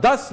10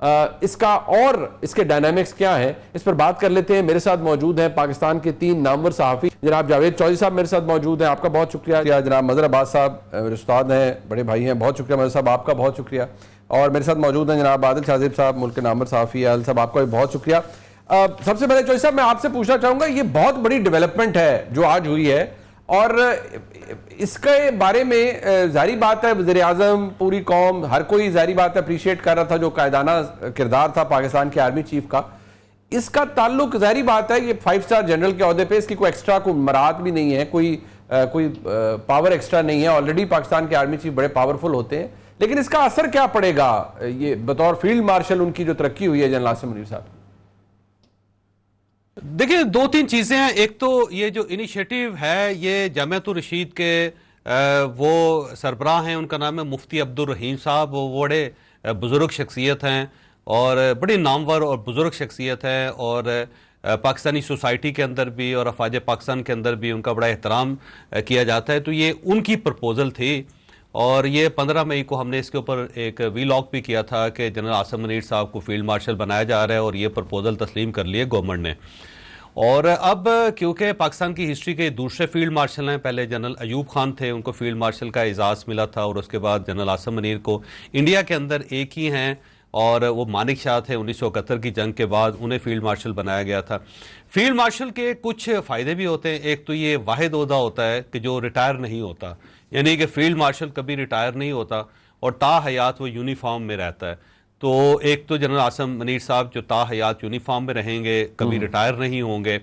اس کا اور اس کے ڈائنامکس کیا ہیں، اس پر بات کر لیتے ہیں۔ میرے ساتھ موجود ہیں پاکستان کے 3 نامور صحافی، جناب جاوید چودھری صاحب میرے ساتھ موجود ہیں، آپ کا بہت شکریہ۔ جناب مظہر عباس صاحب میرے استاد ہیں، بڑے بھائی ہیں، بہت شکریہ مظہر صاحب، آپ کا بہت شکریہ۔ اور میرے ساتھ موجود ہیں جناب عادل شاذیب صاحب، ملک کے نامور صحافی، عادل صاحب آپ کا بھی بہت شکریہ۔ سب سے پہلے چودھری صاحب میں آپ سے پوچھنا چاہوں گا، یہ بہت بڑی ڈیولپمنٹ ہے جو آج ہوئی ہے، اور اس کے بارے میں ظاہری بات ہے وزیر اعظم، پوری قوم، ہر کوئی ظاہری بات ہے اپریشیٹ کر رہا تھا جو قائدانہ کردار تھا پاکستان کے آرمی چیف کا۔ اس کا تعلق ظاہری بات ہے یہ 5 سٹار جنرل کے عہدے پہ، اس کی کوئی ایکسٹرا کوئی مراد بھی نہیں ہے، کوئی پاور ایکسٹرا نہیں ہے، آلریڈی پاکستان کے آرمی چیف بڑے پاورفل ہوتے ہیں، لیکن اس کا اثر کیا پڑے گا یہ بطور فیلڈ مارشل ان کی جو ترقی ہوئی ہے جنرل عاصم منیر صاحب؟ دیکھیں 2-3 چیزیں ہیں۔ ایک تو یہ جو انیشیٹو ہے یہ جامعۃ الرشید کے وہ سربراہ ہیں، ان کا نام ہے مفتی عبد الرحیم صاحب، وہ بڑے بزرگ شخصیت ہیں اور بڑی نامور اور بزرگ شخصیت ہے، اور پاکستانی سوسائٹی کے اندر بھی اور افواج پاکستان کے اندر بھی ان کا بڑا احترام کیا جاتا ہے۔ تو یہ ان کی پرپوزل تھی، اور یہ 15 مئی کو ہم نے اس کے اوپر ایک ویلاگ بھی کیا تھا کہ جنرل عاصم منیر صاحب کو فیلڈ مارشل بنایا جا رہا ہے، اور یہ پرپوزل تسلیم کر لیے گورنمنٹ نے۔ اور اب کیونکہ پاکستان کی ہسٹری کے دوسرے فیلڈ مارشل ہیں، پہلے جنرل ایوب خان تھے، ان کو فیلڈ مارشل کا اعزاز ملا تھا، اور اس کے بعد جنرل عاصم منیر کو انڈیا کے اندر ایک ہی ہیں، اور وہ مانک شاہ تھے، 1971 کی جنگ کے بعد انہیں فیلڈ مارشل بنایا گیا تھا۔ فیلڈ مارشل کے کچھ فائدے بھی ہوتے ہیں۔ ایک تو یہ واحد عہدہ ہوتا ہے کہ جو ریٹائر نہیں ہوتا، یعنی کہ فیلڈ مارشل کبھی ریٹائر نہیں ہوتا اور تا حیات وہ یونیفارم میں رہتا ہے۔ تو ایک تو جنرل عاصم منیر صاحب جو تا حیات یونیفارم میں رہیں گے، کبھی ریٹائر نہیں ہوں گے۔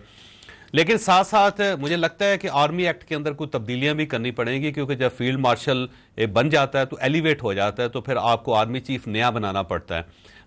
لیکن ساتھ ساتھ مجھے لگتا ہے کہ آرمی ایکٹ کے اندر کوئی تبدیلیاں بھی کرنی پڑیں گی، کیونکہ جب فیلڈ مارشل بن جاتا ہے تو ایلیویٹ ہو جاتا ہے، تو پھر آپ کو آرمی چیف نیا بنانا پڑتا ہے۔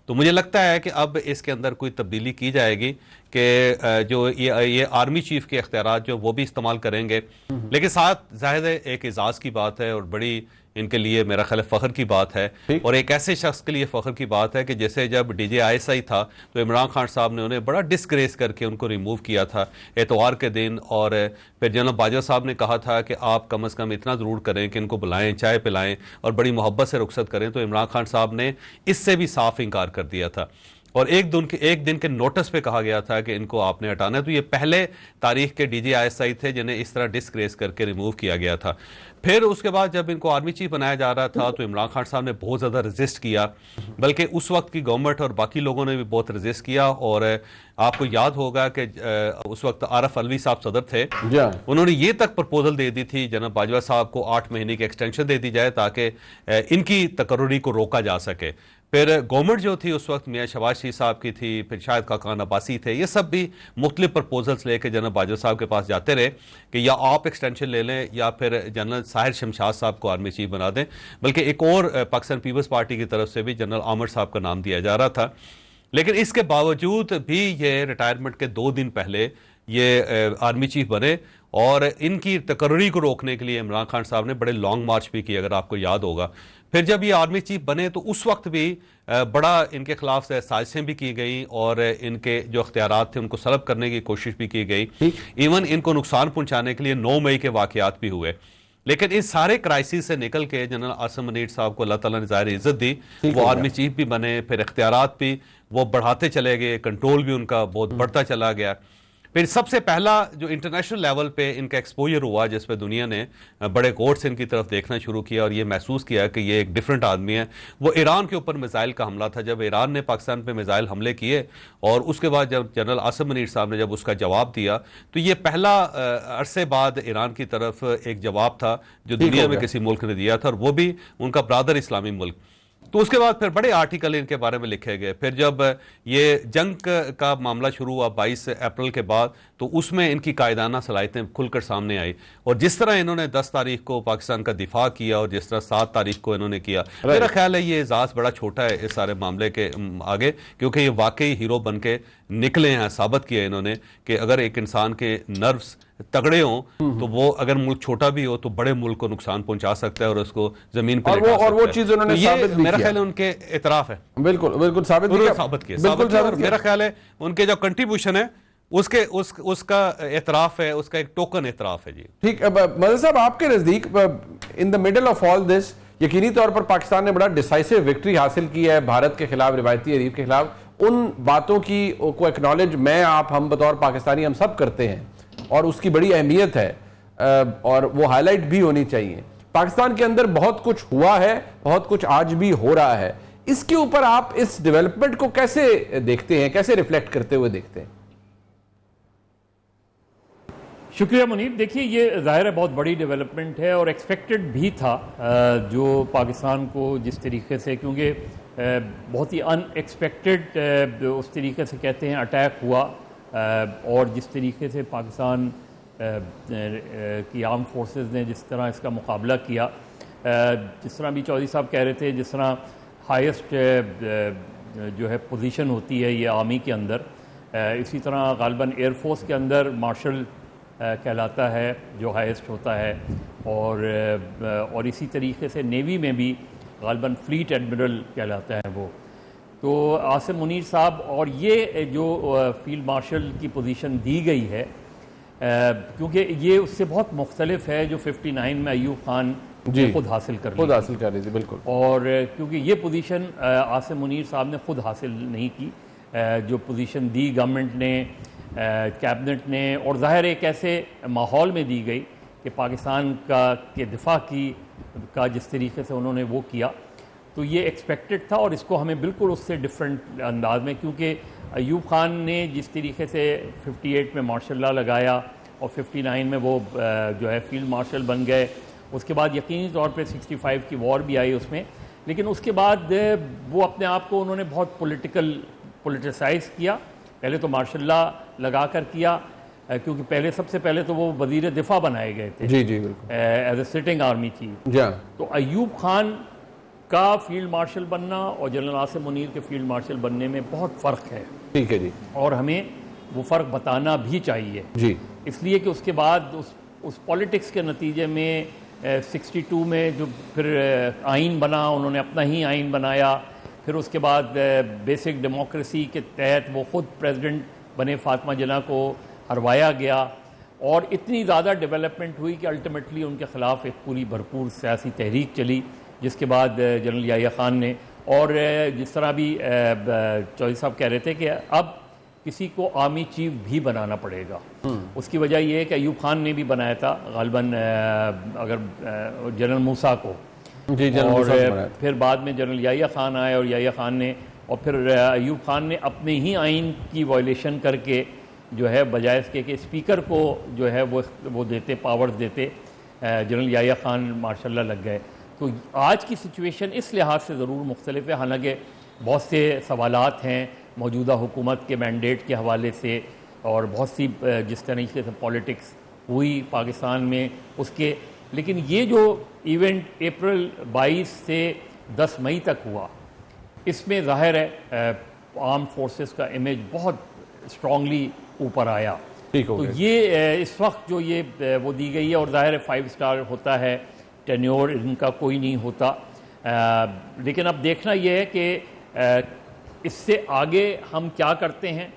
تو مجھے لگتا ہے کہ اب اس کے اندر کوئی تبدیلی کی جائے گی کہ جو یہ آرمی چیف کے اختیارات جو وہ بھی استعمال کریں گے، لیکن ساتھ ظاہر ہے ایک اعزاز کی بات ہے اور بڑی ان کے لیے میرا خیال فخر کی بات ہے، اور ایک ایسے شخص کے لیے فخر کی بات ہے کہ جیسے جب ڈی جے ISI تھا تو عمران خان صاحب نے انہیں بڑا ڈسگریس کر کے ان کو ریموو کیا تھا اتوار کے دن، اور پھر جنرل باجوہ صاحب نے کہا تھا کہ آپ کم از کم اتنا ضرور کریں کہ ان کو بلائیں، چائے پلائیں اور بڑی محبت سے رخصت کریں، تو عمران خان صاحب نے اس سے بھی صاف انکار کر دیا تھا، اور ایک دن کے نوٹس پہ کہا گیا تھا کہ ان کو آپ نے ہٹانا ہے۔ تو یہ پہلے تاریخ کے ڈی جے ISI تھے جنہیں اس طرح ڈسگریس کر کے ریموو کیا گیا تھا۔ پھر اس کے بعد جب ان کو آرمی چیف بنایا جا رہا تھا تو عمران خان صاحب نے بہت زیادہ ریزسٹ کیا، بلکہ اس وقت کی گورنمنٹ اور باقی لوگوں نے بھی بہت ریزسٹ کیا، اور آپ کو یاد ہوگا کہ اس وقت عارف علوی صاحب صدر تھے، انہوں نے یہ تک پرپوزل دے دی تھی جناب باجوہ صاحب کو 8 مہینے کی ایکسٹینشن دے دی جائے تاکہ ان کی تقرری کو روکا جا سکے۔ پھر گورنمنٹ جو تھی اس وقت میاں شہباز شریف صاحب کی تھی، پھر شاہد خاقان عباسی تھے، یہ سب بھی مختلف پرپوزلز لے کے جنرل باجوہ صاحب کے پاس جاتے رہے کہ یا آپ ایکسٹینشن لے لیں یا پھر جنرل ساحر شمشاد صاحب کو آرمی چیف بنا دیں، بلکہ ایک اور پاکستان پیپلز پارٹی کی طرف سے بھی جنرل عامر صاحب کا نام دیا جا رہا تھا۔ لیکن اس کے باوجود بھی یہ ریٹائرمنٹ کے 2 دن پہلے یہ آرمی چیف بنے، اور ان کی تقرری کو روکنے کے لیے عمران خان صاحب نے بڑے لانگ مارچ بھی کیے، اگر آپ کو یاد ہوگا۔ پھر جب یہ آرمی چیف بنے تو اس وقت بھی بڑا ان کے خلاف سازشیں بھی کی گئیں، اور ان کے جو اختیارات تھے ان کو سلب کرنے کی کوشش بھی کی گئی، ایون ان کو نقصان پہنچانے کے لیے 9 مئی کے واقعات بھی ہوئے۔ لیکن اس سارے کرائسس سے نکل کے جنرل عاصم منیر صاحب کو اللہ تعالیٰ نے ظاہر عزت دی، وہ آرمی چیف بھی بنے، پھر اختیارات بھی وہ بڑھاتے چلے گئے، کنٹرول بھی ان کا بہت بڑھتا چلا گیا۔ پھر سب سے پہلا جو انٹرنیشنل لیول پہ ان کا ایکسپوجر ہوا، جس پہ دنیا نے بڑے غور سے ان کی طرف دیکھنا شروع کیا اور یہ محسوس کیا کہ یہ ایک ڈیفرنٹ آدمی ہے، وہ ایران کے اوپر میزائل کا حملہ تھا۔ جب ایران نے پاکستان پہ میزائل حملے کیے اور اس کے بعد جب جنرل عاصم منیر صاحب نے جب اس کا جواب دیا، تو یہ پہلا عرصے بعد ایران کی طرف ایک جواب تھا جو دنیا میں کسی ملک نے دیا تھا، اور وہ بھی ان کا برادر اسلامی ملک۔ تو اس کے بعد پھر بڑے آرٹیکل ان کے بارے میں لکھے گئے۔ پھر جب یہ جنگ کا معاملہ شروع ہوا 22 اپریل کے بعد، تو اس میں ان کی قائدانہ صلاحیتیں کھل کر سامنے آئی، اور جس طرح انہوں نے 10 تاریخ کو پاکستان کا دفاع کیا اور جس طرح 7 تاریخ کو انہوں نے کیا، میرا خیال ہے یہ اعزاز بڑا چھوٹا ہے اس سارے معاملے کے آگے، کیونکہ یہ واقعی ہیرو بن کے نکلے ہیں۔ ثابت کیا انہوں نے کہ اگر ایک انسان کے نروز تگڑے ہوں تو وہ اگر ملک چھوٹا بھی ہو تو بڑے ملک کو نقصان پہنچا سکتا ہے اور اس کو زمین پہ لٹا سکتا ہے، اور وہ چیز انہوں نے ثابت بھی، میرا خیال ہے ان کے اعتراف ہے، بالکل ثابت کیا، میرا خیال ہے ان کے جو کنٹریبیوشن ہے اس کا اعتراف ہے، اس کا ایک ٹوکن اعتراف ہے۔ جی ٹھیک، مظہر صاحب آپ کے نزدیک ان دا مڈل آف آل دس یقینی طور پر پاکستان نے بڑا ڈیسائسو وکٹری حاصل کی ہے بھارت کے خلاف، روایتی حریف کے خلاف. ان باتوں کی کو ایکنالج میں آپ ہم بطور پاکستانی ہم سب کرتے ہیں اور اس کی بڑی اہمیت ہے اور وہ ہائی لائٹ بھی ہونی چاہیے. پاکستان کے اندر بہت کچھ ہوا ہے، بہت کچھ آج بھی ہو رہا ہے. اس کے اوپر آپ اس ڈیولپمنٹ کو کیسے دیکھتے ہیں، کیسے ریفلیکٹ کرتے ہوئے دیکھتے ہیں؟ شکریہ منیر. دیکھیے یہ ظاہر ہے بہت بڑی ڈیولپمنٹ ہے اور ایکسپیکٹڈ بھی تھا جو پاکستان کو جس طریقے سے، کیونکہ بہت ہی ان ایکسپیکٹڈ اس طریقے سے کہتے ہیں اٹیک ہوا اور جس طریقے سے پاکستان کی آرم فورسز نے جس طرح اس کا مقابلہ کیا، جس طرح بھی چودھری صاحب کہہ رہے تھے، جس طرح ہائیسٹ جو ہے پوزیشن ہوتی ہے یہ آرمی کے اندر، اسی طرح غالباً ایئر فورس کے اندر مارشل کہلاتا ہے جو ہائیسٹ ہوتا ہے، اور اسی طریقے سے نیوی میں بھی غالباً فلیٹ ایڈمرل کہلاتا ہے وہ. تو عاصم منیر صاحب اور یہ جو فیلڈ مارشل کی پوزیشن دی گئی ہے، کیونکہ یہ اس سے بہت مختلف ہے جو 59 میں ایوب خان نے خود حاصل کر رہی تھی. بالکل. اور کیونکہ یہ پوزیشن عاصم منیر صاحب نے خود حاصل نہیں کی، جو پوزیشن دی گورنمنٹ نے، کیبنٹ نے، اور ظاہر ایک ایسے ماحول میں دی گئی کہ پاکستان کے دفاع کا جس طریقے سے انہوں نے وہ کیا، تو یہ ایکسپیکٹڈ تھا. اور اس کو ہمیں بالکل اس سے ڈیفرنٹ انداز میں، کیونکہ ایوب خان نے جس طریقے سے 58 میں مارشل لا لگایا اور 59 میں وہ جو ہے فیلڈ مارشل بن گئے، اس کے بعد یقینی طور پہ 65 کی وار بھی آئی اس میں، لیکن اس کے بعد وہ اپنے آپ کو انہوں نے بہت پولیٹیسائز کیا. پہلے تو مارشل لا لگا کر کیا، کیونکہ سب سے پہلے تو وہ وزیر دفاع بنائے گئے تھے as a sitting army chief. تو ایوب خان کا فیلڈ مارشل بننا اور جنرل عاصم منیر کے فیلڈ مارشل بننے میں بہت فرق ہے. ٹھیک ہے جی. اور ہمیں وہ فرق بتانا بھی چاہیے جی، اس لیے کہ اس کے بعد اس پالیٹکس کے نتیجے میں 62 میں جو پھر آئین بنا، انہوں نے اپنا ہی آئین بنایا. پھر اس کے بعد بیسک ڈیموکریسی کے تحت وہ خود پریزیڈنٹ بنے، فاطمہ جناح کو ہروایا گیا، اور اتنی زیادہ ڈیولپمنٹ ہوئی کہ الٹیمیٹلی ان کے خلاف ایک پوری بھرپور سیاسی تحریک چلی، جس کے بعد جنرل یحییٰ خان نے، اور جس طرح بھی چودھری صاحب کہہ رہے تھے کہ اب کسی کو آرمی چیف بھی بنانا پڑے گا. اس کی وجہ یہ ہے کہ ایوب خان نے بھی بنایا تھا غالباً اگر جنرل موسیٰ کو، اور پھر بعد میں جنرل یحییٰ خان آئے اور یحییٰ خان نے، اور پھر ایوب خان نے اپنے ہی آئین کی وائلیشن کر کے جو ہے بجائے اس کے کہ اسپیکر کو جو ہے وہ دیتے پاورز دیتے، جنرل یحییٰ خان ماشاء اللہ لگ گئے. تو آج کی سچویشن اس لحاظ سے ضرور مختلف ہے، حالانکہ بہت سے سوالات ہیں موجودہ حکومت کے مینڈیٹ کے حوالے سے، اور بہت سی جس طریقے سے پالیٹکس ہوئی پاکستان میں اس کے، لیکن یہ جو ایونٹ اپریل 22 سے 10 مئی تک ہوا، اس میں ظاہر ہے آرم فورسز کا امیج بہت اسٹرانگلی اوپر آیا. تو یہ اس وقت جو یہ وہ دی گئی ہے، اور ظاہر ہے 5 اسٹار ہوتا ہے، ٹینیور ان کا کوئی نہیں ہوتا، لیکن اب دیکھنا یہ ہے کہ اس سے آگے ہم کیا کرتے ہیں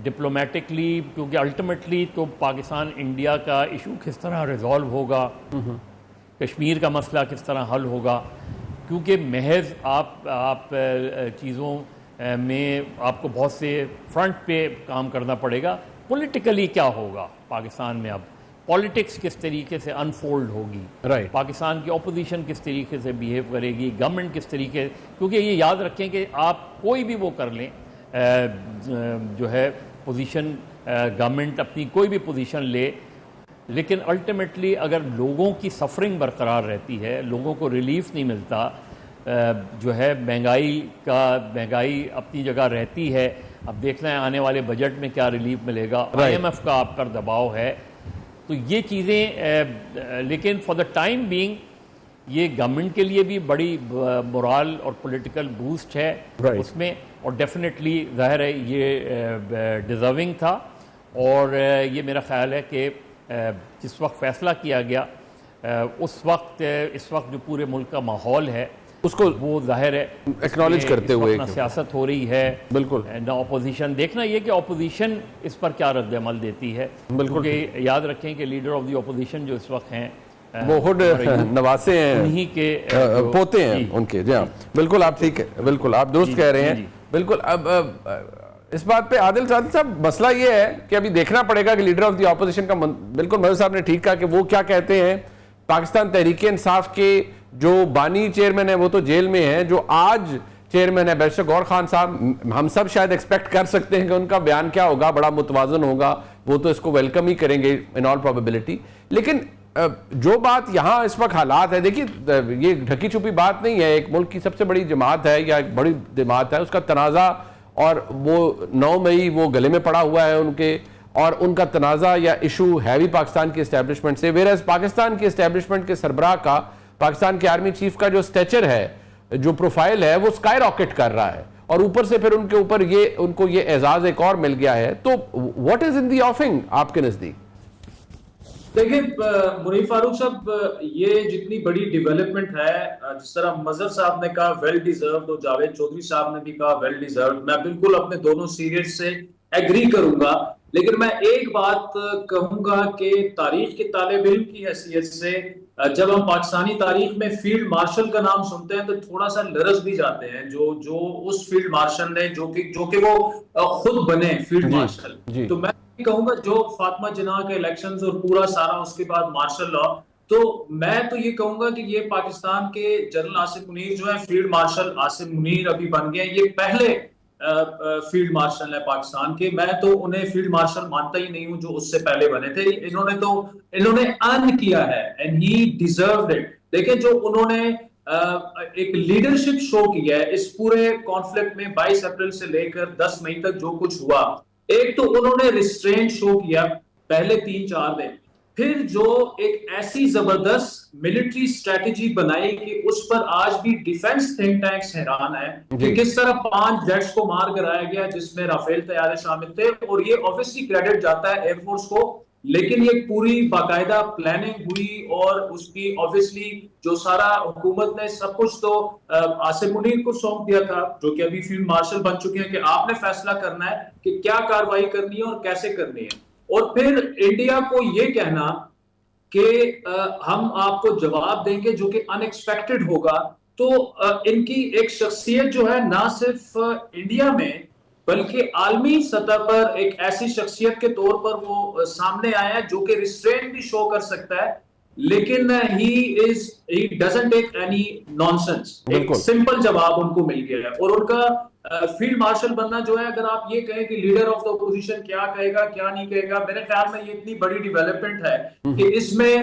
ڈپلومیٹکلی، کیونکہ الٹیمیٹلی تو پاکستان انڈیا کا ایشو کس طرح ریزالو ہوگا، کشمیر کا مسئلہ کس طرح حل ہوگا، کیونکہ محض آپ چیزوں میں آپ کو بہت سے فرنٹ پہ کام کرنا پڑے گا. پولیٹیکلی کیا ہوگا پاکستان میں، اب پالیٹکس کس طریقے سے انفولڈ ہوگی، پاکستان کی اپوزیشن کس طریقے سے بیہیو کرے گی، گورنمنٹ کس طریقے، کیونکہ یہ یاد رکھیں کہ آپ کوئی بھی وہ کر لیں جو ہے پوزیشن، گورنمنٹ اپنی کوئی بھی پوزیشن لے، لیکن الٹیمیٹلی اگر لوگوں کی سفرنگ برقرار رہتی ہے، لوگوں کو ریلیف نہیں ملتا، جو ہے مہنگائی اپنی جگہ رہتی ہے. اب دیکھنا ہے آنے والے بجٹ میں کیا ریلیف ملے گا، IMF کا آپ پر دباؤ ہے، تو یہ چیزیں، لیکن فار دا ٹائم بینگ یہ گورنمنٹ کے لیے بھی بڑی مورال اور پولیٹیکل بوسٹ ہے اس میں، اور ڈیفینیٹلی ظاہر ہے یہ ڈیزرونگ تھا. اور یہ میرا خیال ہے کہ جس وقت فیصلہ کیا گیا اس وقت جو پورے ملک کا ماحول ہے اس کو وہ ظاہر ہے ایکنالج کرتے ہوئے سیاست ہو رہی ہے. بالکل. نہ اپوزیشن، دیکھنا یہ کہ اپوزیشن اس پر کیا رد عمل دیتی ہے، کیونکہ یاد رکھیں کہ لیڈر آف دی اپوزیشن جو اس وقت ہیں وہ خود نواسے ہیں, انہی کے پوتے ہیں ان کے. جی ہاں بالکل آپ ٹھیک ہے, بالکل آپ درست کہہ رہے ہیں. بالکل. اب اس بات پہ عادل سعدی صاحب مسئلہ یہ ہے کہ ابھی دیکھنا پڑے گا کہ لیڈر آف دی اپوزیشن کا بالکل مظہر صاحب نے ٹھیک کہا کہ وہ کیا کہتے ہیں. پاکستان تحریک انصاف کے جو بانی چیئرمین ہیں وہ تو جیل میں ہیں, جو آج چیئرمین ہے بیرسٹر غور خان صاحب, ہم سب شاید ایکسپیکٹ کر سکتے ہیں کہ ان کا بیان کیا ہوگا, بڑا متوازن ہوگا, وہ تو اس کو ویلکم ہی کریں گے ان آل پروبیبلٹی. لیکن جو بات یہاں اس وقت حالات ہے, دیکھیے یہ ڈھکی چھپی بات نہیں ہے, ایک ملک کی سب سے بڑی جماعت ہے یا ایک بڑی جماعت ہے, اس کا تنازع اور وہ 9 مئی وہ گلے میں پڑا ہوا ہے ان کے, اور ان کا تنازع یا ایشو ہے بھی پاکستان کی اسٹیبلشمنٹ سے. ویئرز پاکستان کی اسٹیبلشمنٹ کے سربراہ کا, پاکستان کے آرمی چیف کا جو سٹیچر ہے, جو پروفائل ہے, وہ سکائی راکٹ کر رہا ہے, اور اوپر سے پھر ان کے اوپر ان کو یہ اعزاز ایک اور مل گیا ہے. تو واٹ از ان دی آفنگ آپ کے نزدیک؟ دیکھیں منیر فاروق صاحب, یہ جتنی بڑی ڈیولپمنٹ ہے, جس طرح مظہر صاحب نے کہا ویل ڈیزروڈ, اور جاوید چودھری صاحب نے بھی کہا ویل ڈیزروڈ, میں بالکل اپنے دونوں سیریز سے ایگری کروں گا. لیکن میں ایک بات کہوں گا کہ تاریخ کے طالب علم کی حیثیت سے جب ہم پاکستانی تاریخ میں فیلڈ مارشل کا نام سنتے ہیں تو تھوڑا سا لرز بھی جاتے ہیں, جو اس فیلڈ مارشل نے جو کہ وہ خود بنے فیلڈ مارشل. تو میں کہوں گا جو فاطمہ جناح کے الیکشنز اور پورا سارا اس کے بعد مارشل لا, تو میں تو یہ کہوں گا کہ یہ پاکستان کے جنرل آصف منیر جو ہیں فیلڈ مارشل آصف منیر ابھی بن گئے, یہ پہلے فیلڈ مارشل ہے پاکستان کے. میں تو انہیں فیلڈ مارشل مانتا ہی نہیں ہوں جو اس سے پہلے بنے تھے. انہوں نے ارن کیا ہے اینڈ ہی ڈیزروڈ اٹ. دیکھیں جو انہوں نے ایک لیڈرشپ شو کیا ہے اس پورے کانفلکٹ میں 22 اپریل سے لے کر 10 مئی تک جو کچھ ہوا, ایک تو انہوں نے ریسٹرین شو کیا پہلے 3-4 دن, پھر جو ایک ایسی زبردست ملٹری اسٹریٹجی بنائی کہ اس پر آج بھی ڈیفنس تھنک ٹینکس حیران ہے کہ کس طرح 5 جیٹس کو مار کرایا گیا جس میں رافیل طیارے شامل تھے. اور یہ آبویسلی کریڈٹ جاتا ہے ایئر فورس کو, لیکن یہ پوری باقاعدہ پلاننگ ہوئی اور اس کی آبویسلی جو سارا حکومت نے سب کچھ تو آصف منیر کو سونپ دیا تھا جو کہ ابھی فیلڈ مارشل بن چکے ہیں کہ آپ نے فیصلہ کرنا ہے کہ کیا کارروائی کرنی ہے اور کیسے کرنی ہے. اور پھر انڈیا کو یہ کہنا کہ ہم آپ کو جواب دیں گے جو کہ ان ایکسپیکٹڈ ہوگا, تو ان کی ایک شخصیت جو ہے نہ صرف انڈیا میں بلکہ عالمی سطح پر ایک ایسی شخصیت کے طور پر وہ سامنے آیا ہے جو کہ ریسٹرین بھی شو کر سکتا ہے, لیکن he doesn't take any nonsense. ایک سمپل جواب ان کو مل گیا ہے. اور ان کا فیلڈ مارشل بننا جو ہے, اگر آپ یہ کہیں کہ لیڈر آف دا اپوزیشن کیا کہے گا کیا نہیں کہے گا, میرے خیال میں یہ اتنی بڑی ڈیولپمنٹ ہے کہ اس میں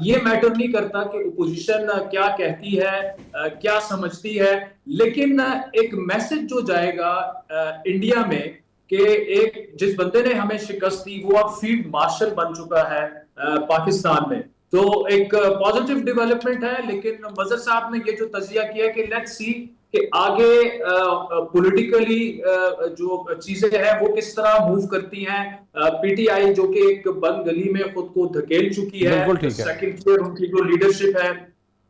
یہ میٹر نہیں کرتا کہ اپوزیشن کیا کہتی ہے کیا سمجھتی ہے, لیکن ایک میسج جو جائے گا انڈیا میں کہ ایک جس بندے نے ہمیں شکست دی وہ اب فیلڈ مارشل بن چکا ہے پاکستان میں, تو ایک پازیٹیو ڈیولپمنٹ ہے. لیکن مظہر صاحب نے یہ جو تجزیہ کیا کہ لیٹس سی کہ آگے پولیٹیکلی جو چیزیں ہیں وہ کس طرح موو کرتی ہیں. پی ٹی آئی جو کہ ایک بند گلی میں خود کو دھکیل چکی ہے, سیکنڈ فلور ان کی جو لیڈرشپ ہے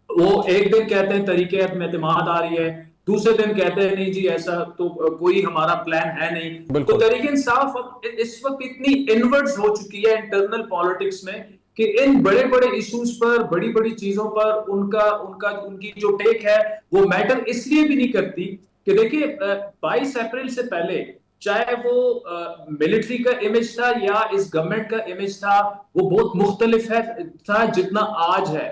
وہ ایک دن کہتے ہیں طریقے میں اعتماد آ رہی ہے, دوسرے دن کہتے ہیں نہیں جی ایسا تو کوئی ہمارا پلان ہے نہیں. تو تحریک انصاف اس وقت اتنی انورڈز ہو چکی ہے انٹرنل پالیٹکس میں کہ ان بڑے بڑے ایشوز پر بڑی بڑی چیزوں پر ان کی جو ٹیک ہے وہ میٹر اس لیے بھی نہیں کرتی کہ دیکھیں 22 اپریل سے پہلے چاہے وہ ملٹری کا امیج تھا یا اس گورنمنٹ کا امیج تھا وہ بہت مختلف تھا جتنا آج ہے.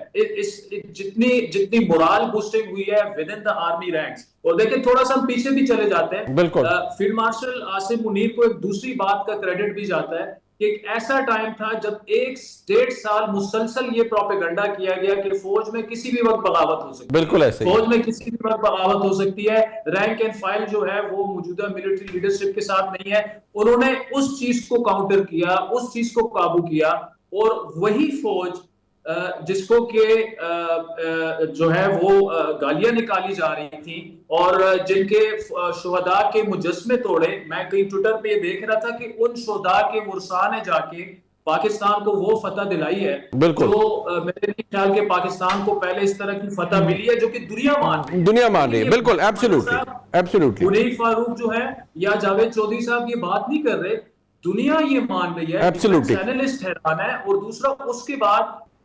جتنی مورال بوسٹنگ ہوئی ہے with in the army ranks. اور دیکھیں تھوڑا سا ہم پیچھے بھی چلے جاتے ہیں, فیلڈ مارشل آصف منیر کو ایک دوسری بات کا کریڈٹ بھی جاتا ہے کہ ایک ایسا ٹائم تھا جب 1.5 سال مسلسل یہ پروپیگنڈا کیا گیا کہ فوج میں کسی بھی وقت بغاوت ہو سکتی ہے, بالکل ایسے فوج میں کسی بھی وقت بغاوت ہو سکتی ہے, رینک اینڈ فائل جو ہے وہ موجودہ ملٹری لیڈرشپ کے ساتھ نہیں ہے. انہوں نے اس چیز کو کاؤنٹر کیا, اس چیز کو قابو کیا, اور وہی فوج جس کو کہ جو ہے وہ گالیاں نکالی جا رہی تھیں اور جن کے شہداء کے مجسمے توڑے, میں کہیں ٹویٹر پہ یہ دیکھ رہا تھا کہ ان شہداء کے ورثاء نے جا کے پاکستان کو وہ فتح دلائی ہے جو میرے خیال کے پاکستان کو پہلے اس طرح کی فتح ملی ہے جو کہ دنیا مان رہی ہے. بالکل ایبسولوٹلی. منیر فاروق جو ہے یا جاوید چودھری صاحب یہ بات نہیں کر رہے, دنیا یہ مان رہی ہے, اینالسٹ حیران ہے. اور دوسرا اس کے بعد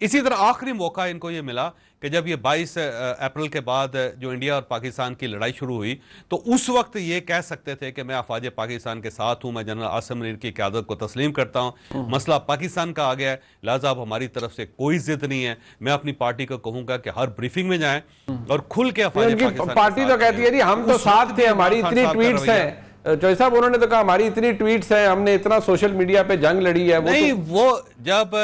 اسی طرح آخری موقع ان کو یہ ملا کہ جب یہ 22 اپریل کے بعد جو انڈیا اور پاکستان کی لڑائی شروع ہوئی تو اس وقت یہ کہہ سکتے تھے کہ میں افواج پاکستان کے ساتھ ہوں, میں جنرل عاصم منیر کی قیادت کو تسلیم کرتا ہوں, مسئلہ پاکستان کا آ گیا ہے, لہٰذا اب ہماری طرف سے کوئی ضد نہیں ہے. میں اپنی پارٹی کو کہوں گا کہ ہر بریفنگ میں جائیں اور کھل کے افواج پاکستان پارٹی تو کہتی ہے جی ہم تو ساتھ تھے, ہماری اتنی ٹویٹس ہیں. چوہدری صاحب انہوں نے تو کہا ہماری اتنی ٹویٹس ہیں, ہم نے اتنا سوشل میڈیا پہ جنگ لڑی ہے. نہیں وہ جب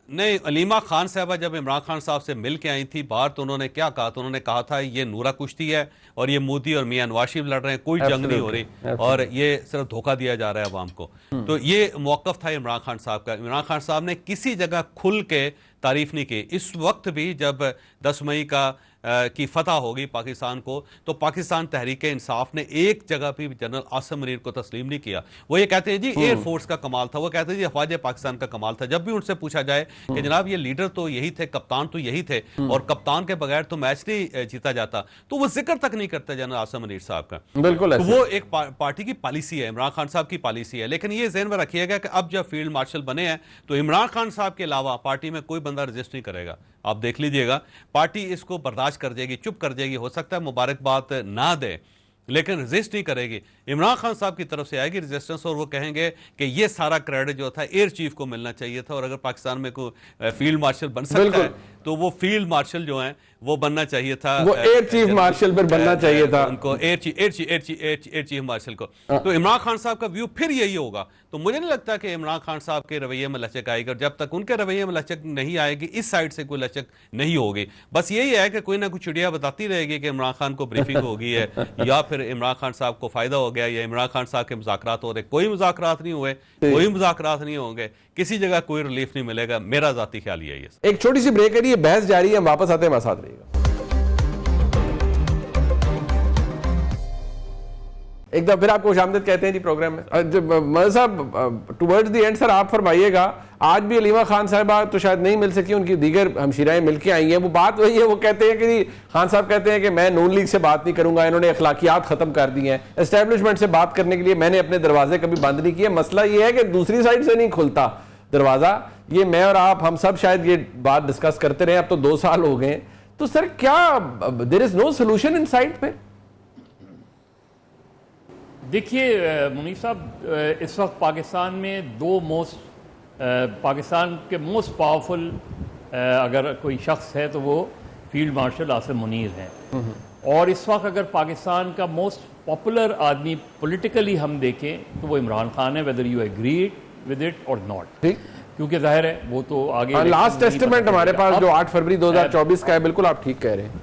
نہیں علیمہ خان صاحبہ جب عمران خان صاحب سے مل کے آئی تھی باہر تو انہوں نے کیا کہا, تو انہوں نے کہا تھا یہ نورا کشتی ہے اور یہ مودی اور میاں نواز شریف لڑ رہے ہیں, کوئی جنگ نہیں ہو رہی اور یہ صرف دھوکہ دیا جا رہا ہے عوام کو. تو یہ موقف تھا عمران خان صاحب کا. عمران خان صاحب نے کسی جگہ کھل کے تعریف نہیں کی. اس وقت بھی جب 10 مئی کی فتح ہوگی پاکستان کو تو پاکستان تحریک انصاف نے ایک جگہ بھی جنرل عاصم منیر کو تسلیم نہیں کیا. وہ یہ کہتے ہیں جی ایئر فورس کا کمال تھا, وہ کہتے ہیں جی افواج پاکستان کا کمال تھا. جب بھی ان سے پوچھا جائے کہ جناب یہ لیڈر تو یہی تھے, کپتان تو یہی تھے اور کپتان کے بغیر تو میچ نہیں جیتا جاتا, تو وہ ذکر تک نہیں کرتے جنرل عاصم منیر صاحب کا. بالکل وہ ایک پارٹی کی پالیسی ہے, عمران خان صاحب کی پالیسی ہے. لیکن یہ ذہن میں رکھیے گا کہ اب جب فیلڈ مارشل بنے ہیں تو عمران خان صاحب کے علاوہ پارٹی میں کوئی بندہ رجسٹ نہیں کرے گا. آپ دیکھ لیجئے گا, پارٹی اس کو برداشت کر جائے گی, چپ کر جائے گی. ہو سکتا ہے مبارکباد نہ دے لیکن رزسٹ نہیں کرے گی. عمران خان صاحب کی طرف سے آئے گی ریزسٹنس اور وہ کہیں گے کہ یہ سارا کریڈٹ جو تھا ایئر چیف کو ملنا چاہیے تھا, اور اگر پاکستان میں کوئی فیلڈ مارشل بن سکتا ہے تو وہ فیلڈ مارشل جو ہیں وہ بننا چاہیے تھا, وہ ایئر چیف مارشل پر بننا چاہیے تھا ان کو, ایئر چیف مارشل کو. تو عمران خان صاحب کا ویو پھر یہی ہوگا. تو مجھے نہیں لگتا کہ عمران خان صاحب کے رویے میں لچک آئے گی, اور جب تک ان کے رویے میں لچک نہیں آئے گی اس سائڈ سے کوئی لچک نہیں ہوگی. بس یہی ہے کہ کوئی نہ کوئی چڑیا بتاتی رہے گی کہ عمران خان کو بریفنگ ہو گئی ہے یا پھر عمران خان صاحب کو فائدہ ہو گیا یا عمران خان صاحب کے مذاکرات ہو رہے. کوئی مذاکرات نہیں ہوئے, کوئی مذاکرات نہیں ہوں گے, کسی جگہ کوئی ریلیف نہیں ملے گا. میرا ذاتی خیال یہ ہے. ایک چھوٹی سی بریک ہے, یہ بحث جاری ہے, ہم واپس آتے ہیں, ہمارے ساتھ رہیے گا. ایک دفعہ پھر آپ کو خوش آمدید کہتے ہیں جی پروگرام میں. مدر صاحب ٹورڈز دی اینڈ سر آپ فرمائیے گا, آج بھی علیمہ خان صاحبہ تو شاید نہیں مل سکی, ان کی دیگر ہمشیرائیں مل کے آئی ہیں. وہ بات وہی ہے, وہ کہتے ہیں کہ خان صاحب کہتے ہیں کہ میں نون لیگ سے بات نہیں کروں گا, انہوں نے اخلاقیات ختم کر دی ہیں, اسٹیبلشمنٹ سے بات کرنے کے لیے میں نے اپنے دروازے کبھی بند نہیں کیے. مسئلہ یہ ہے کہ دوسری سائڈ سے نہیں کھلتا دروازہ. یہ میں اور آپ ہم سب شاید یہ بات ڈسکس کرتے رہے, اب تو 2 سال ہو گئے. تو سر کیا دیر از نو سولوشن ان سائڈ پہ؟ دیکھیے منیف صاحب, اس وقت پاکستان میں پاکستان کے موسٹ پاورفل اگر کوئی شخص ہے تو وہ فیلڈ مارشل عاصم منیر ہیں. اور اس وقت اگر پاکستان کا موسٹ پاپولر آدمی پولیٹیکلی ہم دیکھیں تو وہ عمران خان ہے, whether you agree with it اور ناٹ. کیونکہ ظاہر ہے وہ تو آگے لاسٹ ٹیسٹمنٹ ہمارے پاس جو 8 فروری 2024 کا ہے, بالکل آپ ٹھیک کہہ رہے ہیں.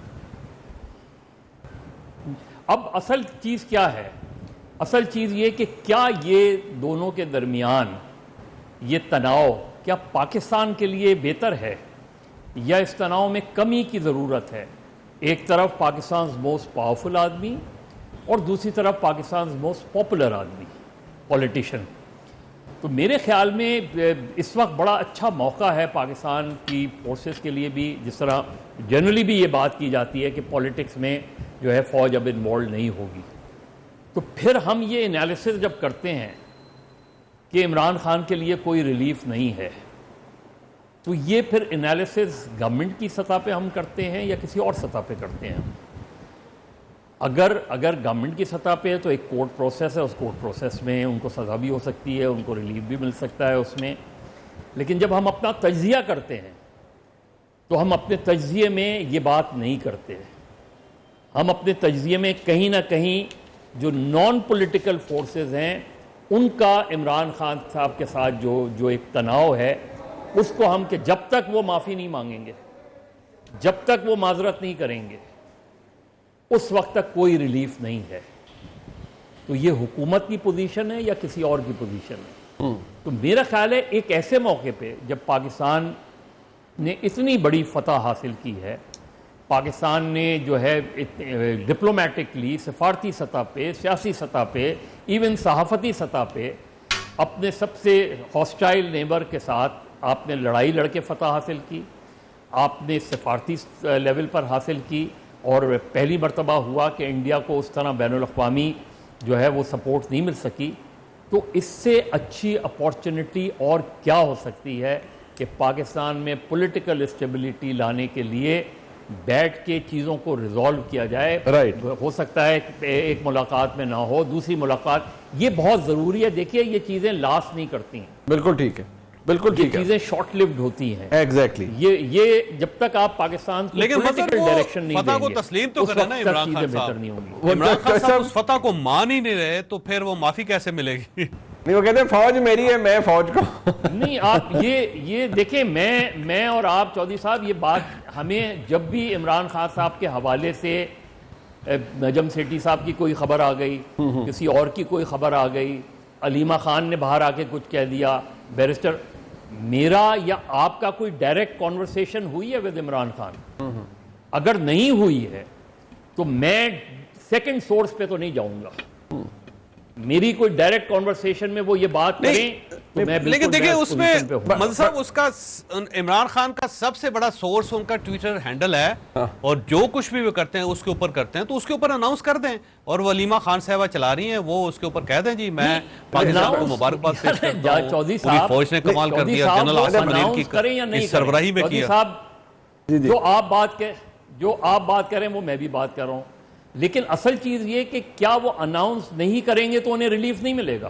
اب اصل چیز کیا ہے؟ اصل چیز یہ کہ کیا یہ دونوں کے درمیان یہ تناؤ کیا پاکستان کے لیے بہتر ہے یا اس تناؤ میں کمی کی ضرورت ہے؟ ایک طرف پاکستان موسٹ پاورفل آدمی اور دوسری طرف پاکستان موسٹ پاپولر آدمی, پولیٹیشین. تو میرے خیال میں اس وقت بڑا اچھا موقع ہے پاکستان کی فورسز کے لیے بھی, جس طرح جنرلی بھی یہ بات کی جاتی ہے کہ پولیٹکس میں جو ہے فوج اب انوالو نہیں ہوگی. تو پھر ہم یہ انالیسس جب کرتے ہیں کہ عمران خان کے لیے کوئی ریلیف نہیں ہے, تو یہ پھر انالیسس گورنمنٹ کی سطح پہ ہم کرتے ہیں یا کسی اور سطح پہ کرتے ہیں؟ اگر گورنمنٹ کی سطح پہ ہے تو ایک کورٹ پروسیس ہے, اس کورٹ پروسیس میں ان کو سزا بھی ہو سکتی ہے, ان کو ریلیف بھی مل سکتا ہے اس میں. لیکن جب ہم اپنا تجزیہ کرتے ہیں تو ہم اپنے تجزیے میں یہ بات نہیں کرتے. ہم اپنے تجزیے میں کہیں نہ کہیں جو نان پولیٹیکل فورسز ہیں ان کا عمران خان صاحب کے ساتھ جو ایک تناؤ ہے اس کو ہم کہ جب تک وہ معافی نہیں مانگیں گے, جب تک وہ معذرت نہیں کریں گے, اس وقت تک کوئی ریلیف نہیں ہے. تو یہ حکومت کی پوزیشن ہے یا کسی اور کی پوزیشن ہے؟ تو میرا خیال ہے ایک ایسے موقع پہ جب پاکستان نے اتنی بڑی فتح حاصل کی ہے, پاکستان نے جو ہے ڈپلومیٹکلی, سفارتی سطح پہ, سیاسی سطح پہ, ایون صحافتی سطح پہ اپنے سب سے ہاسٹائل نیبر کے ساتھ آپ نے لڑائی لڑ کے فتح حاصل کی, آپ نے سفارتی لیول پر حاصل کی, اور پہلی مرتبہ ہوا کہ انڈیا کو اس طرح بین الاقوامی جو ہے وہ سپورٹ نہیں مل سکی. تو اس سے اچھی اپارچونٹی اور کیا ہو سکتی ہے کہ پاکستان میں پولیٹیکل اسٹیبلٹی لانے کے لیے بیٹھ کے چیزوں کو ریزالو کیا جائے. ہو سکتا ہے ایک ملاقات میں نہ ہو, دوسری ملاقات, یہ بہت ضروری ہے. دیکھیے یہ چیزیں لاسٹ نہیں کرتی ہیں. بالکل ٹھیک ہے, بالکل ٹھیک ہے. چیزیں شارٹ لیوڈ ہوتی ہیں. ایگزیکٹلی. یہ جب تک آپ پاکستان کی پولیٹیکل ڈائریکشن نہیں فتح دیں کو گے, تسلیم تو کریں نا عمران خان صاحب. نہیں ہوگی. عمران خان صاحب اس فتح کو مان ہی نہیں رہے تو پھر وہ معافی کیسے ملے گی؟ نہیں, وہ کہتے ہیں فوج میری ہے, میں فوج کو. نہیں, آپ یہ دیکھیں, میں اور آپ چودھری صاحب, یہ بات ہمیں جب بھی عمران خان صاحب کے حوالے سے نجم سیٹھی صاحب کی کوئی خبر آ گئی, کسی اور کی کوئی خبر آ گئی, علیمہ خان نے باہر آ کے کچھ کہہ دیا, بیرسٹر, میرا یا آپ کا کوئی ڈائریکٹ کانورسیشن ہوئی ہے ود عمران خان؟ اگر نہیں ہوئی ہے تو میں سیکنڈ سورس پہ تو نہیں جاؤں گا. میری کوئی ڈائریکٹ کانورسیشن میں وہ یہ بات کریں تو میں لیکن دیکھیں اس میں مدد صاحب, اس کا عمران خان کا سب سے بڑا سورس ان کا ٹویٹر ہینڈل ہے, اور جو کچھ بھی وہ کرتے ہیں اس کے اوپر کرتے ہیں, تو اس کے اوپر اناؤنس کر دیں. اور وہ علیمہ خان صاحبہ چلا رہی ہیں, وہ اس کے اوپر کہہ دیں جی میں پاکستان کو مبارکباد پیش کرتا ہوں, پوری فوج نے کمال کر دیا, جنرل آصف منیر کی سربراہی میں کیا. جو آپ بات کریں وہ میں بھی بات کر رہا ہوں, لیکن اصل چیز یہ کہ کیا وہ اناؤنس نہیں کریں گے تو انہیں ریلیف نہیں ملے گا,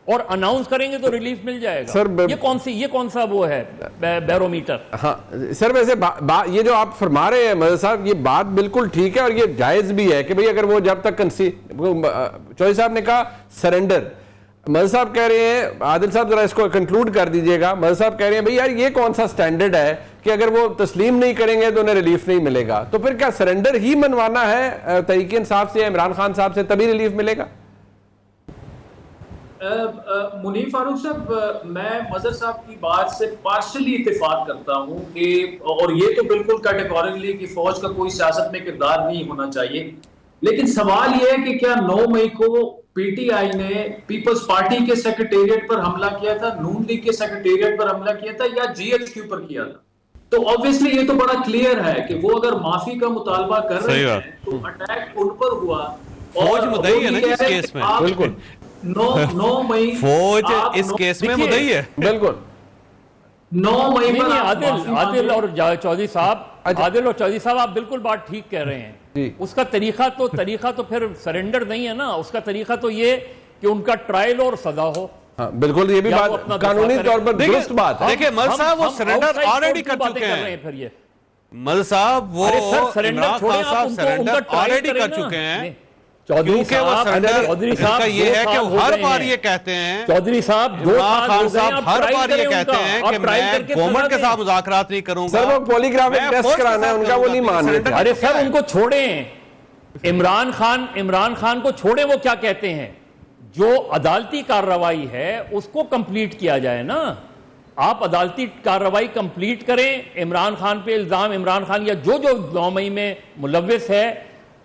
اور اناؤنس کریں گے تو ریلیف مل جائے گا. یہ کون سا وہ ہے بیرومیٹر؟ ہاں سر, ویسے یہ جو آپ فرما رہے ہیں مدد صاحب, یہ بات بالکل ٹھیک ہے اور یہ جائز بھی ہے کہ بھئی اگر وہ جب تک چودھری صاحب نے کہا سرنڈر, مدد صاحب کہہ رہے ہیں, عادل صاحب ذرا اس کو کنکلوڈ کر دیجئے گا, مدد صاحب کہہ رہے ہیں بھئی یار یہ کون سا سٹینڈرڈ ہے کہ اگر وہ تسلیم نہیں کریں گے تو انہیں ریلیف نہیں ملے گا, تو پھر کیا سرنڈر ہی منوانا ہے تحریک انصاف سے, عمران خان صاحب سے, تبھی ریلیف ملے گا؟ منیر فاروق صاحب, میں مظہر صاحب کی بات سے پارشلی اتفاق کرتا ہوں کہ, اور یہ تو بالکل کیٹیگوریکلی کہ فوج کا کوئی سیاست میں کردار نہیں ہونا چاہیے, لیکن سوال یہ ہے کہ کیا 9 مئی کو پی ٹی آئی نے پیپلز پارٹی کے سیکریٹریٹ پر حملہ کیا تھا, نون لیگ کے سیکریٹریٹ پر حملہ کیا تھا, یا جی ایچ کیو پر کیا تھا؟ تو obviously یہ تو بڑا کلیئر ہے کہ وہ اگر معافی کا مطالبہ کر رہے ہیں تو اٹیک ان پر ہوا. فوج مدعی ہے نا اس کیس میں, بالکل 9 مئی فوج اس کیس میں مدعی ہے, بالکل 9 مئی پر. عادل اور چودھری صاحب آپ بالکل بات ٹھیک کہہ رہے ہیں. اس کا طریقہ تو پھر سرنڈر نہیں ہے نا, اس کا طریقہ تو یہ کہ ان کا ٹرائل اور سزا ہو. بالکل, یہ بھی بات قانونی طور پر درست بات ہے. دیکھیں مل صاحب وہ سرنڈر آلریڈی کر چکے ہیں. مل صاحب وہ عمران خان صاحب سرنڈر آلریڈی کر چکے ہیں, کیونکہ وہ سرنڈر کا یہ ہے کہ وہ ہر بار یہ کہتے ہیں, چودھری صاحب عمران خان صاحب ہر بار یہ کہتے ہیں کہ میں گورنمنٹ کے ساتھ مذاکرات نہیں کروں گا. سر وہ پولی گرافک ٹیسٹ کرانا ہے ان کا, وہ نہیں مان رہے تھے. ارے سر ان کو چھوڑیں, عمران خان کو چھوڑیں, وہ کیا کہتے ہیں, جو عدالتی کارروائی ہے اس کو کمپلیٹ کیا جائے نا. آپ عدالتی کارروائی کمپلیٹ کریں, عمران خان پہ الزام, عمران خان یا جو 9 مئی میں ملوث ہے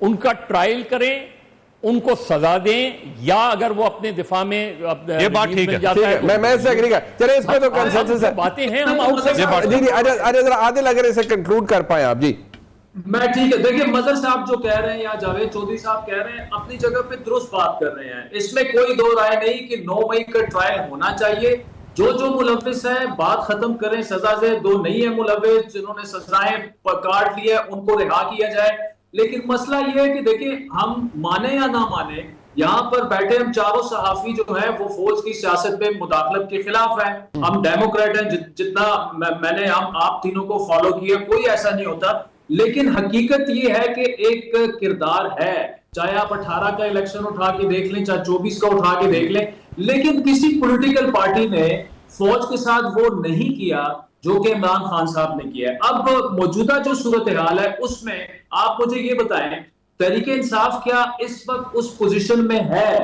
ان کا ٹرائل کریں, ان کو سزا دیں, یا اگر وہ اپنے دفاع میں یہ بات ٹھیک ہے, میں اس سے ایگری کر, چلیں اس پہ تو کنسنسس ہے, باتیں ہیں ہم آؤٹ سے. جی ذرا عادل اگر اسے کنکلوڈ کر پائیں آپ. جی میں ٹھیک ہے, دیکھیں مظہر صاحب جو کہہ رہے ہیں یا جاوید چودھری صاحب کہہ رہے ہیں اپنی جگہ پہ درست بات کر رہے ہیں, اس میں کوئی دو رائے نہیں کہ 9 مئی کا ٹرائل ہونا چاہیے. جو ملوث ہے بات ختم کریں, سزا سے, جو نہیں ہے ملوث جنہوں نے سزائیں کاٹ لی ہے ان کو رہا کیا جائے. لیکن مسئلہ یہ ہے کہ دیکھیں ہم مانے یا نہ مانے, یہاں پر بیٹھے ہم چاروں صحافی جو ہیں وہ فوج کی سیاست میں مداخلت کے خلاف ہیں. ہم ڈیموکریٹ ہیں, جتنا میں نے آپ تینوں کو فالو کیا, کوئی ایسا نہیں ہوتا. لیکن حقیقت یہ ہے کہ ایک کردار ہے, چاہے آپ 18 کا الیکشن اٹھا کے دیکھ لیں, چاہے 24 کا اٹھا کے دیکھ لیں, لیکن کسی پولیٹیکل پارٹی نے فوج کے ساتھ وہ نہیں کیا جو کہ عمران خان صاحب نے کیا ہے. اب موجودہ جو صورتحال ہے اس میں آپ مجھے یہ بتائیں, تحریک انصاف کیا اس وقت اس پوزیشن میں ہے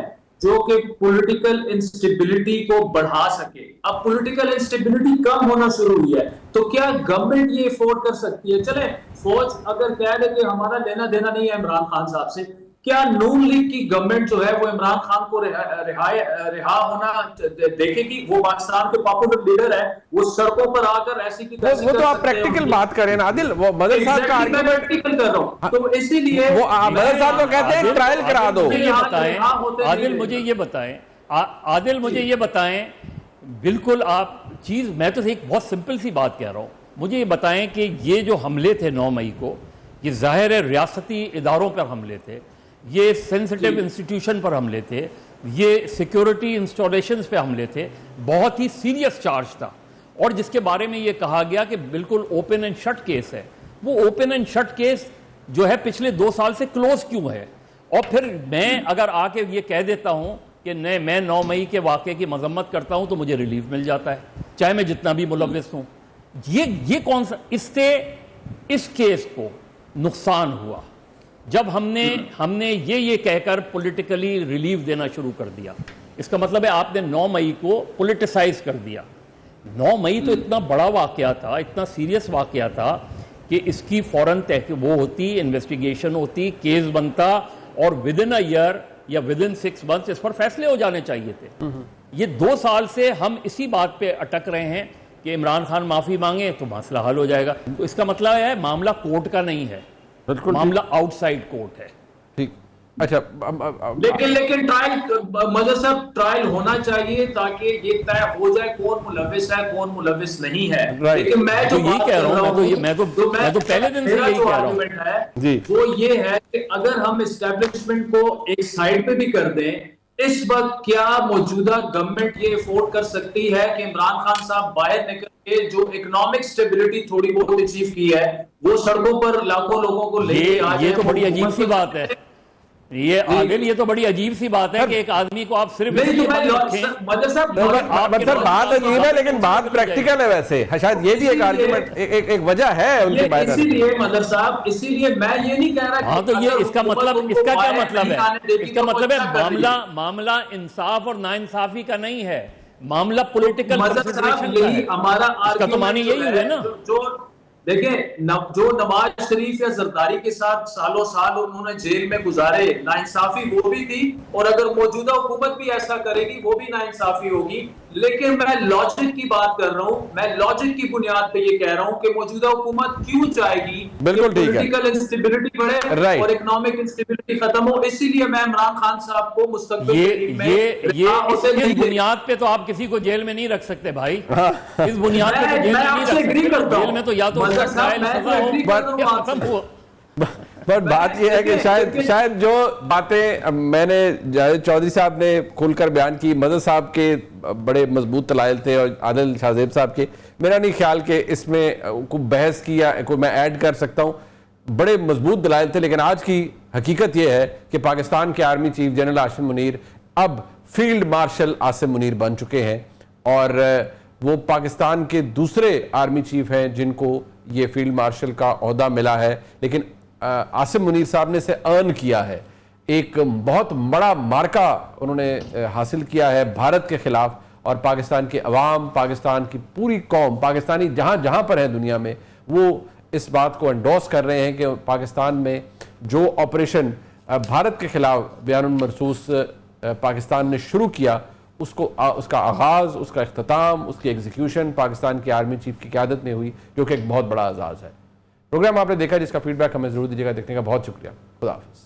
جو کہ پولیٹیکل انسٹیبلٹی کو بڑھا سکے؟ اب پولیٹیکل انسٹیبلٹی کم ہونا شروع ہوئی ہے تو کیا گورنمنٹ یہ افورڈ کر سکتی ہے؟ چلیں فوج اگر کہہ دے کہ ہمارا لینا دینا نہیں ہے عمران خان صاحب سے, کیا نون لیگ کی گورنمنٹ جو ہے وہ عمران خان کو رہا ہونا دیکھے گی؟ وہ پاکستان کے پاپولر لیڈر ہے, وہ سڑکوں پر آ کر ایسی کی وہ تو آپ پریکٹیکل بات کریں نا عادل, وہ مدر صاحب کا میں پریکٹیکل کر رہا ہوں, تو اسی لیے وہ مدر صاحب تو کہتے ہیں ٹرائل کرا دو. عادل مجھے یہ بتائیں, بالکل آپ چیز میں تو ایک بہت سمپل سی بات کہہ رہا ہوں. مجھے یہ بتائیں کہ یہ جو حملے تھے 9 مئی کو، یہ ظاہر ہے ریاستی اداروں پر حملے تھے، یہ سینسٹیو انسٹیٹیوشن پر حملے تھے، یہ سیکیورٹی انسٹالیشنز پہ حملے تھے، بہت ہی سیریس چارج تھا، اور جس کے بارے میں یہ کہا گیا کہ بالکل اوپن اینڈ شٹ کیس ہے. وہ اوپن اینڈ شٹ کیس جو ہے پچھلے 2 سال سے کلوز کیوں ہے؟ اور پھر میں اگر آ کے یہ کہہ دیتا ہوں کہ میں 9 مئی کے واقعے کی مذمت کرتا ہوں تو مجھے ریلیف مل جاتا ہے، چاہے میں جتنا بھی ملوث ہوں. یہ کون سا اس سے اس کیس کو نقصان ہوا جب ہم نے یہ کہہ کر پولیٹیکلی ریلیف دینا شروع کر دیا. اس کا مطلب ہے آپ نے 9 مئی کو پولیٹیسائز کر دیا. 9 مئی تو اتنا بڑا واقعہ تھا، اتنا سیریس واقعہ تھا کہ اس کی فوراً وہ ہوتی، انویسٹیگیشن ہوتی، کیس بنتا، اور ودن اے ایئر یا ودن 6 months اس پر فیصلے ہو جانے چاہیے تھے. یہ 2 سال سے ہم اسی بات پہ اٹک رہے ہیں کہ عمران خان معافی مانگے تو مسئلہ حل ہو جائے گا. تو اس کا مطلب ہے معاملہ کورٹ کا نہیں ہے، معاملہ آؤٹ سائڈ کورٹ ہے. ٹھیک. اچھا لیکن ٹرائل مظہر صاحب ٹرائل ہونا چاہیے تاکہ یہ طے ہو جائے کون ملوث ہے کون ملوث نہیں ہے. لیکن میں جو یہی کہہ رہا ہوں، میں تو پہلے دن سے یہی کہہ رہا ہوں وہ یہ ہے کہ اگر ہم اسٹیبلشمنٹ کو ایک سائڈ پہ بھی کر دیں، اس وقت کیا موجودہ گورنمنٹ یہ افورڈ کر سکتی ہے کہ عمران خان صاحب باہر نکل کے جو اکنامک سٹیبلٹی تھوڑی بہت اچیو کی ہے وہ سڑکوں پر لاکھوں لوگوں کو لے کے آ جائیں؟ یہ تو بڑی عجیب سی بات ہے. یہ تو بڑی عجیب سی بات ہے کہ ایک آدمی کو آپ صرف بات عجیب ہے لیکن بات پریکٹیکل ہے. ویسے شاید یہ بھی ایک آرگومنٹ، ایک وجہ ہے ان کے باہر. اسی لیے مظہر صاحب، اسی لیے میں یہ نہیں کہہ رہا. ہاں تو یہ اس کا کیا مطلب ہے؟ اس کا مطلب ہے معاملہ انصاف اور ناانصافی کا نہیں ہے، معاملہ پولیٹیکل کنسیڈریشن کا ہے. ہمارا اس کا تو معنی یہی ہوئے نا. دیکھیں جو نواز شریف یا زرداری کے ساتھ سالوں سال انہوں نے جیل میں گزارے، ناانصافی وہ بھی تھی، اور اگر موجودہ حکومت بھی ایسا کرے گی وہ بھی ناانصافی ہوگی. لیکن میں لاجک کی بات کر رہا ہوں، میں لاجک کی بنیاد پہ یہ کہہ رہا ہوں کہ موجودہ حکومت کیوں چاہے گی پولیٹیکل انسٹیبلٹی بڑھے اور اکنامک انسٹیبلٹی ختم ہو. اسی لیے میں عمران خان صاحب کو مستقبل میں اس بنیاد پہ تو آپ کسی کو جیل میں نہیں رکھ سکتے بھائی. اس بنیاد پہ تو جیل میں نہیں رکھ سکتے. جیل میں تو یا تو پر بات یہ ہے کہ شاید جو باتیں میں نے جاوید چودھری صاحب نے کھل کر بیان کی، مظہر صاحب کے بڑے مضبوط دلائل تھے اور عادل شاہ زیب صاحب کے، میرا نہیں خیال کہ اس میں کوئی بحث کی یا کوئی میں ایڈ کر سکتا ہوں. بڑے مضبوط دلائل تھے. لیکن آج کی حقیقت یہ ہے کہ پاکستان کے army chief general Asim Munir اب فیلڈ مارشل آصم منیر بن چکے ہیں، اور وہ پاکستان کے دوسرے آرمی چیف ہیں جن کو یہ فیلڈ مارشل کا عہدہ ملا ہے. لیکن آصم منیر صاحب نے اسے ارن کیا ہے. ایک بہت بڑا مارکہ انہوں نے حاصل کیا ہے بھارت کے خلاف، اور پاکستان کے عوام، پاکستان کی پوری قوم، پاکستانی جہاں جہاں پر ہے دنیا میں، وہ اس بات کو انڈورس کر رہے ہیں کہ پاکستان میں جو آپریشن بھارت کے خلاف بیان المرصوص پاکستان نے شروع کیا، اس کا آغاز، اس کا اختتام، اس کی ایگزیکیوشن پاکستان کی آرمی چیف کی قیادت میں ہوئی، جو کہ ایک بہت بڑا اعزاز ہے. پروگرام آپ نے دیکھا جس کا فیڈ بیک ہمیں ضرور دیجیے گا. دیکھنے کا بہت شکریہ. خدا حافظ.